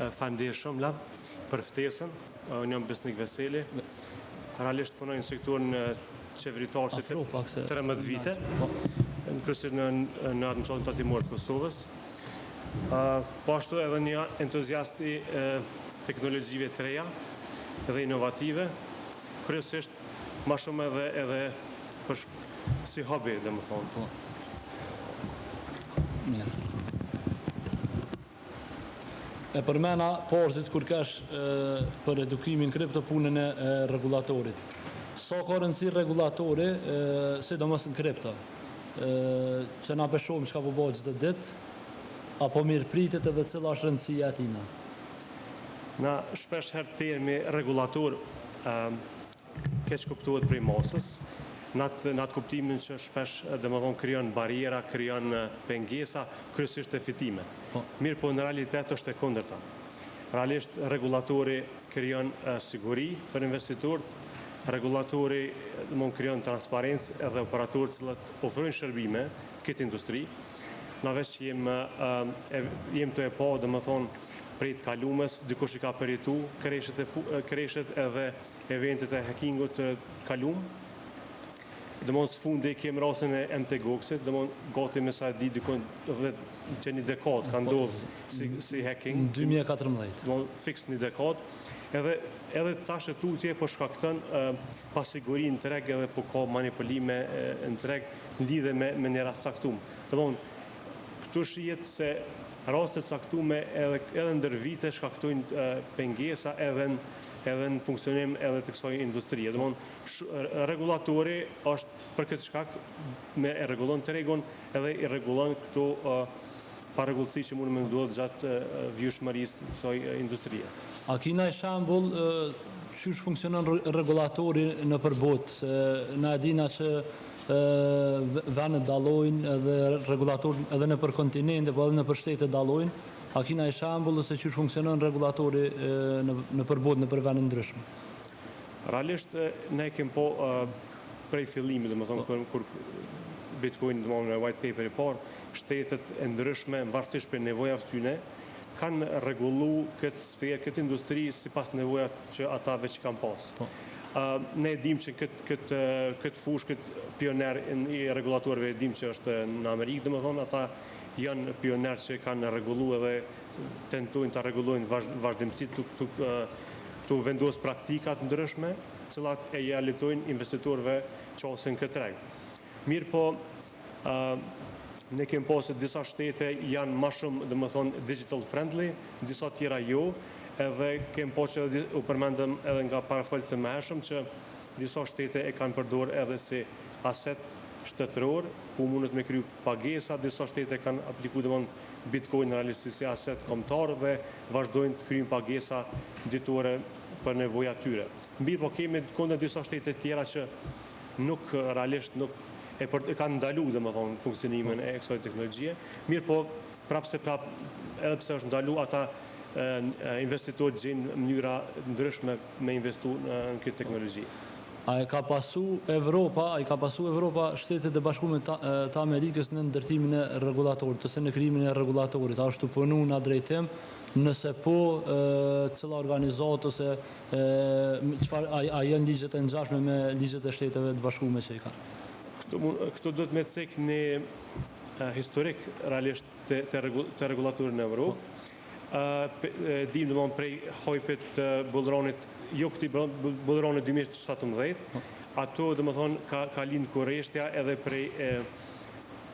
Faleminderit shumë Lab për ftesën. Unë jam Besnik Veseli. Realisht punoj në sektorin qeveritar që 13 vite. Kryesisht në administratën tatimore të Kosovës. Po ashtu edhe një entuziast i teknologjive të reja dhe inovative. Kryesisht më shumë edhe për si hobi, domethënë. Mirë. E përmena porësit kur kesh për edukimin kripto punën e regulatorit. Sa ka rëndësi regulatori, sidomos në kripto, që na peshojmë çka po bëhet çdo ditë, apo mirë pritet edhe cila është rëndësia e tina? Na shpesh herë termi regulator keq kuptohet prej masës. Në atë kuptimin që shpesh domethënë krijon bariera, krijon pengesa, kryesisht e fitime. Mirë, po në realitet është e kundërta. Realisht regulatori krijon siguri për investitorët, regulatori krijon transparencë edhe operatorë që ofrojnë shërbime këtë industri. Na veç që jem të e pa, domethënë prej të kalumes, dikush i ka përjetu kreshet edhe eventet e hackingut të kalum. Së fundi kemë rastin e MT Goxit, gati me sa di dikon që një dekad ka ndodhë si hacking. Në 2014. Fix një dekad. Edhe tash e tutje po shkakton pasiguri në treg edhe po ka manipulime në treg në lidhe me një rast caktum. Këtu shihet se rastet caktume edhe ndër vite shkaktojnë pengesa edhe në funksionim edhe të kësaj industrie. Regulatori është për këtë shkak me e rregullon tregun edhe i rregullon këto parregullësi që mund me ndodhë gjatë vjeshmërisë të kësaj industrie. A kina i shembull çysh funksionon regulatori në përbot? Na e dina që vendet dallojnë edhe regulatori edhe në për kontinente, po edhe në për shtete dallojnë. A kina i shembull se çysh funksionon regulatori në përbot në për vende ndryshme? Realisht ne kemi po prej fillimit, domethënë kur Bitcoin në white paper i parë, shtetet e ndryshme varësisht për nevojave të tyre kanë rregullu këtë sferë, këtë industri sipas nevojave që ata veç kanë pas. Ne dim që këtë fushë, këtë pioner i regulatorëve dim që është në Amerikë, domethënë ata janë pioner që kanë rregullu edhe tentojnë ta rregullojnë vazhdimësisht tu vendos praktikat ndryshme, cilat e realitojnë investitorëve çosën këtë treg. Mirë po, ne kemi pasur disa shtete janë më shumë, domethënë digital friendly, disa tjera jo, edhe kemi pasur u përmendëm edhe nga parafolët e mëhershëm që disa shtete e kanë përdorur edhe si aset shtetëror, ku mundet me kryu pagesa, disa shtete kanë aplikuar Bitcoin realisht si aset kombëtar dhe vazhdojnë të kryjnë pagesa ditore për nevojat tyre. Mirë po kemi kundër disa shtete tjera që realisht nuk e kanë ndalu domethënë funksionimin e kësaj teknologjie. Mirë po edhe pse është ndalu, ata investitorët gjejnë mënyra ndryshme me investu në këtë teknologji. A e ka pasu Evropa Shtetet e Bashkuara të Amerikës në ndërtimin e rregulatorit ose në krijimin e rregulatorit? A është të punu në drejtim? Nëse po, cila organizatë ose a janë ligjet e ngjashme me ligjet e Shteteve të Bashkuara që i kanë? Këtu do të me cek një historik realisht të regulatorit në Evropë. Dim domon prej hojpit të bullronit, jo këti bullronit 2017, ato domethënë ka lind korreshtja edhe prej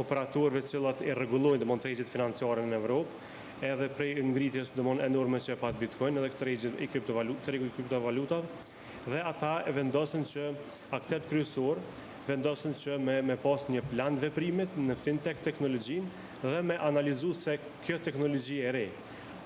operatorëve cilat e rregullojnë domon tregjet financiare në Evropë, edhe prej ngritjes domon enorme që pat Bitcoin edhe tregjet i kriptovalutave, dhe ata e vendosin që aktet kryesor vendosin që me pas një plan veprimit në fintech teknologjinë dhe me analizu se kjo teknologji e re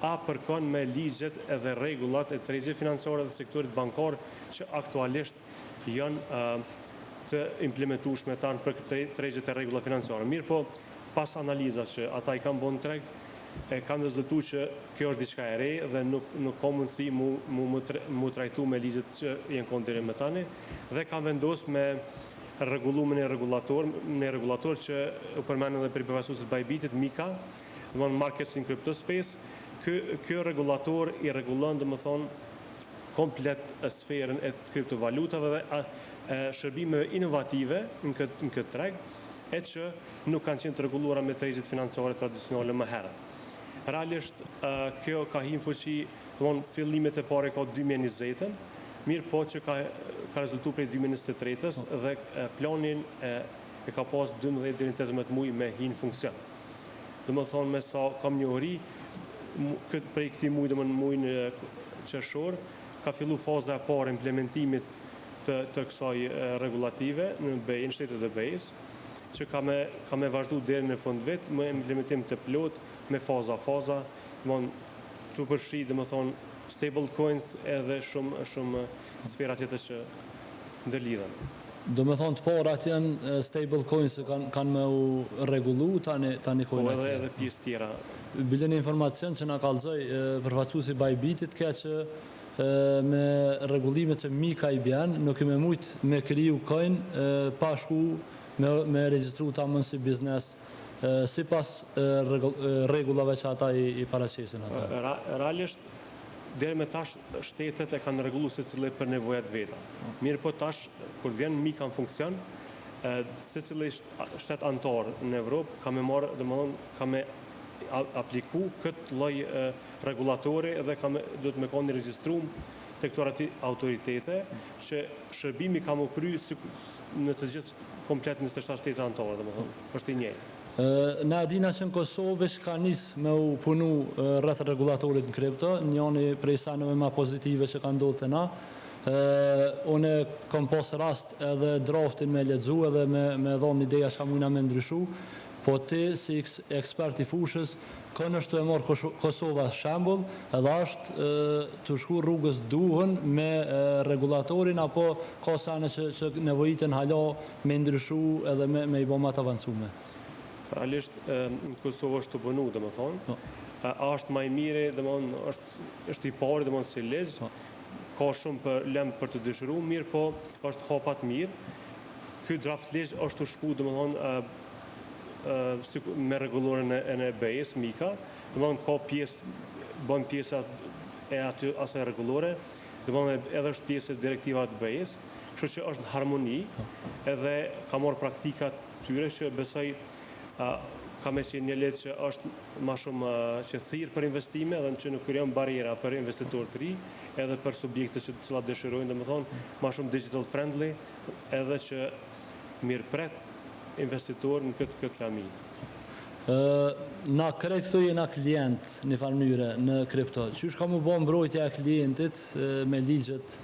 a përkon me ligjet edhe rregullat e tregjes financiare dhe sektorit bankar që aktualisht janë të implementueshme tanë për tregjet e rregullat financiare. Mirë po, pas analiza që ata i kanë bën treg, kanë rezultuar që kjo është diçka e re dhe nuk ka mundësi mu trajtu me ligjet që janë konsideruar me tani dhe kanë vendosur me rregullimin e regulator që u përmend edhe për përfaqësuesit Bybitit, Mika, domthonë Markets in Crypto Space, Ky regulator i rregullon domethënë komplet sferën e kriptovalutave dhe shërbimeve inovative në këtë treg, e që nuk kanë qenë të rregulluara me tregjet financiare tradicionale më herët. Realisht kjo ka hyrë në fuqi, domthonë fillimet e para ka 2020-ën, mirë po që ka rezultuar prej 2023-s dhe planin e ka pas 12 deri në 18 muaj me hyrje në funksion. Domethënë me sa kam njohuri, prej këtij muaji, domthonë muajin qershor, ka fillu faza e parë implementimit të kësaj regulative në BE, në shtetet e BE-s, që ka me vazhdu deri në fund vit me implementim të plot, me faza, domthonë të përfshi domethënë stable coins edhe shumë sfera tjetër që ndërlidhen. Do me thonë të parat janë stable coins që kanë me u regullu tani coin edhe pjesë tjera. Bile një informacion që na kallëzoj përfaqësuesi Bajbitit ka që me rregullimet që Mika i bjen, nuk i me mujt me kriju coin pa shku me regjistru ta mën si biznes sipas rregullave që ata i paraqesin ata. Realisht deri me tash shtetet e kanë rregulluar secili për nevojat veta. Mirë po tash kur vjen Mika në funksion, secili shtet antar në Evropë ka me marrë, domethënë ka me apliku këtë lloj regulatori dhe duhet me kanë regjistruar tek këto autoritete që shërbimi ka më kry në të gjithë komplet 27 shtete anëtare, domethënë është i njëjtë. Na dina që në Kosovë ka nis me u punu rreth regulatorit në kripto, njëni prej sanëve ma pozitive që ka ndodhë të na. Unë kom pas rast edhe draftin me lexu edhe me dhonë ideja që mujna me ndryshu, po ti si ekspert i fushës, kënë është të e morë Kosova shembull, edhe është të shku rrugës duhen me regulatorin, apo ka sane që nevojitën hala me ndryshu edhe me i bomat avancume. Realisht në Kosovë është të bënu, domethënë. Është më i miri, domethënë është i pari, domethënë si ligj. Ka shumë për lëm për të dëshiruar, mirë po është hapat mirë. Ky draft ligj është të shku, domethënë me rregulloren e BE-s, Mika, domethënë ka bën pjesa e aty asaj rregullore, domethënë edhe është pjesë e direktivat të BE-s, kështu që është në harmoni, edhe ka marrë praktikat tyre që besoj ka me qenë një letë që është ma shumë që thirë për investime edhe që nuk krijon barriera për investitorë të ri edhe për subjekte që cilat dëshirojnë, domethënë ma shumë digital friendly edhe që mirëpret investitor në këtë lami. Na krejt këtu jena klient një farmyre në kripto. Qysh ka mu bo mbrojtja e klientit me ligjet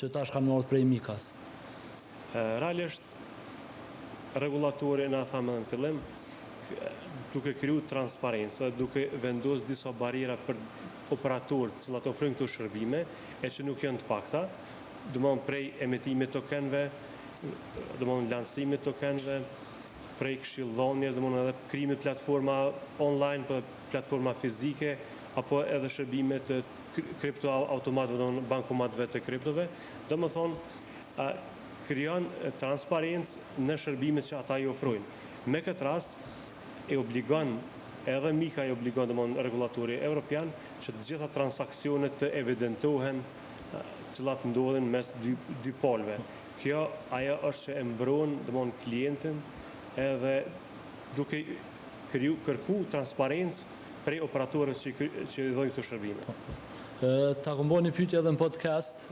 që tash kanë marrë prej Mikas? Realisht, regulatori na thamë edhe në fillim, duke kriju transparencë, duke vendos disa barriera për operatorët që ofrojnë këto shërbime, e që nuk janë të pakta, domethënë prej emitimit tokenëve, domethënë lancimit tokenëve, prej këshilldhënies, domethënë edhe krijimit platforma online për platforma fizike, apo edhe shërbime të kripto automatëve, domethënë bankomatëve të kriptove, domethënë krijon transparencë në shërbimet që ata i ofrojnë. Me këtë rast e obligon, edhe Mika e obligon domethënë regulatori evropian që të gjitha transaksionet të evidentohen cilat ndodhin mes dy palëve. Kjo ajo është që e mbron domethënë klientin edhe duke kërku transparencë prej operatorëve që i dhojnë këto shërbime. Ta kom bo një pyetje edhe në podcast,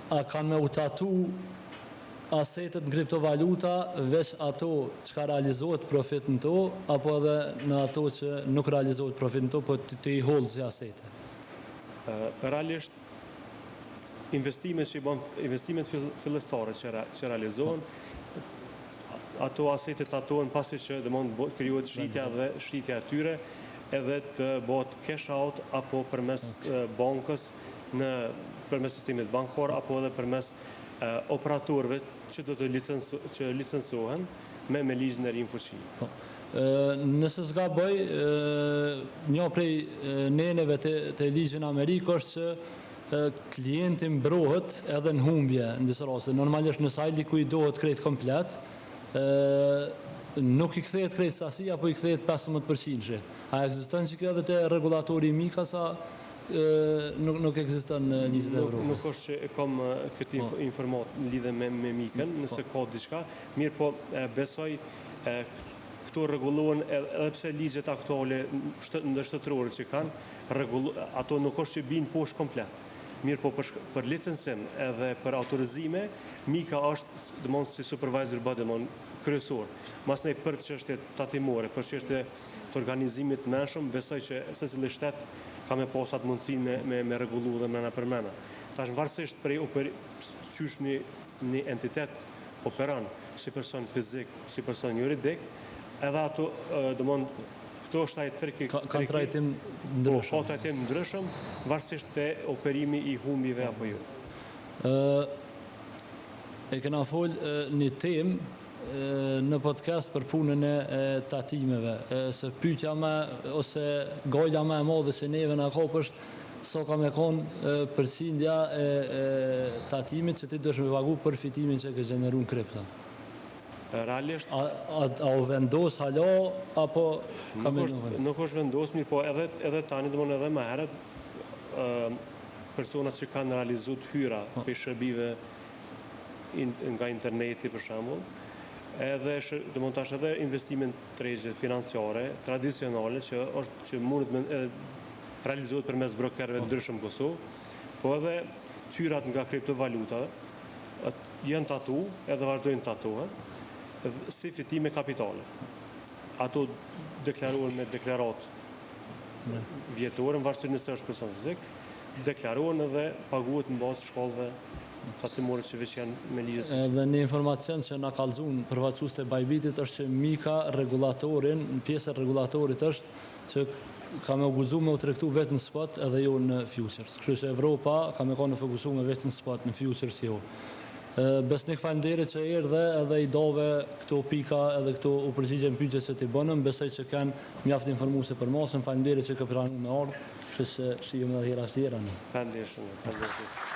a kanë me utatu asetet në kriptovaluta veç ato që ka realizohet profit në to, apo edhe në ato që nuk realizohet profit në to, po të i holë si asete? Realisht, investimet fillestare që realizohen, ato asetet atohen pasi që krijohet shritja dhe shritja e tyre, edhe të bëhet cash out apo përmes bankës, përmes sistemit bankor, apo edhe përmes operatorëve që do të licencohen me ligjin e ri në fuqi. Nëse s'ga bëj, një prej neneve të ligjin Amerikë është që klienti mbrohet edhe në humbje në disa raste. Normalisht nëse ai likuidohet krejt komplet, nuk i kthehet krejt sasi, apo i kthehet 15%. A ekziston që kjo edhe te regulatori i Mika sa nuk ekziston në ligjet e Evropës? Nuk është që e kam këtë informat në lidhe me Mikën, nëse ka diçka, mirë po besoj këto rregullohen edhe pse ligjet aktuale ndërshtetërore që kanë, ato nuk është që binë poshtë komplet. Mirë po për licencim edhe për autorizime, Mika është domthonë si supervisor body, domthonë kryesor. Masnej për çështje tatimore, për çështje të organizimit të menshëm, besoj që secili shtet ka me pas atë mundësinë me rregullu dhe mëna për mëna. Tash varësisht prej qysh një entitet operon si person fizik, si person juridik, edhe ato domthonë këto është ai triki ka trajtim ndryshëm. Ka trajtim ndryshëm, varësisht te operimi i humbive apo jo. E kena fol një temë në podcast për punën e tatimeve, se pyetja ose goja më e madhe që neve na kop është so ka me konë përqindja e tatimit që ti duhesh me pagu për fitimin që ke gjeneru në kripto. Realisht a u vendos hala apo ka me nuk është vendos, mirë po edhe tani domthonë edhe më herët personat që kanë realizuar hyra për shërbive nga interneti për shembull, edhe domthonë tash edhe investimin tregje financiare tradicionale që mundet realizohet përmes brokerëve të ndryshëm në Kosovë, po edhe hyrat nga kriptovalutave janë tatu edhe vazhdojnë tatuhen si fitime kapitale. Ato deklarohen me deklarat vjetore, varësisht nëse është person fizik, deklarohen edhe paguhet në bazë shkollëve tatimore që veç janë me ligjet. Edhe një informacion që na kallëzun përfaqësues të Bajbitit është që Mika regulatorin, në pjesë e regulatorit është që ka me guxu me u tregtu vetëm në spot edhe jo në futures. Kështu që Evropa ka me qenë fokusuar me vetëm në spot, në futures jo. Besnik faleminderit që erdhe edhe i dove këto pika edhe këto u përgjigjen pyetjes që ti bënëm, besoj që kanë mjaft informuese për mosën, faleminderit që ke pranuar me ardhmë, kështu që shihemi edhe herë tjetër. Faleminderit shumë.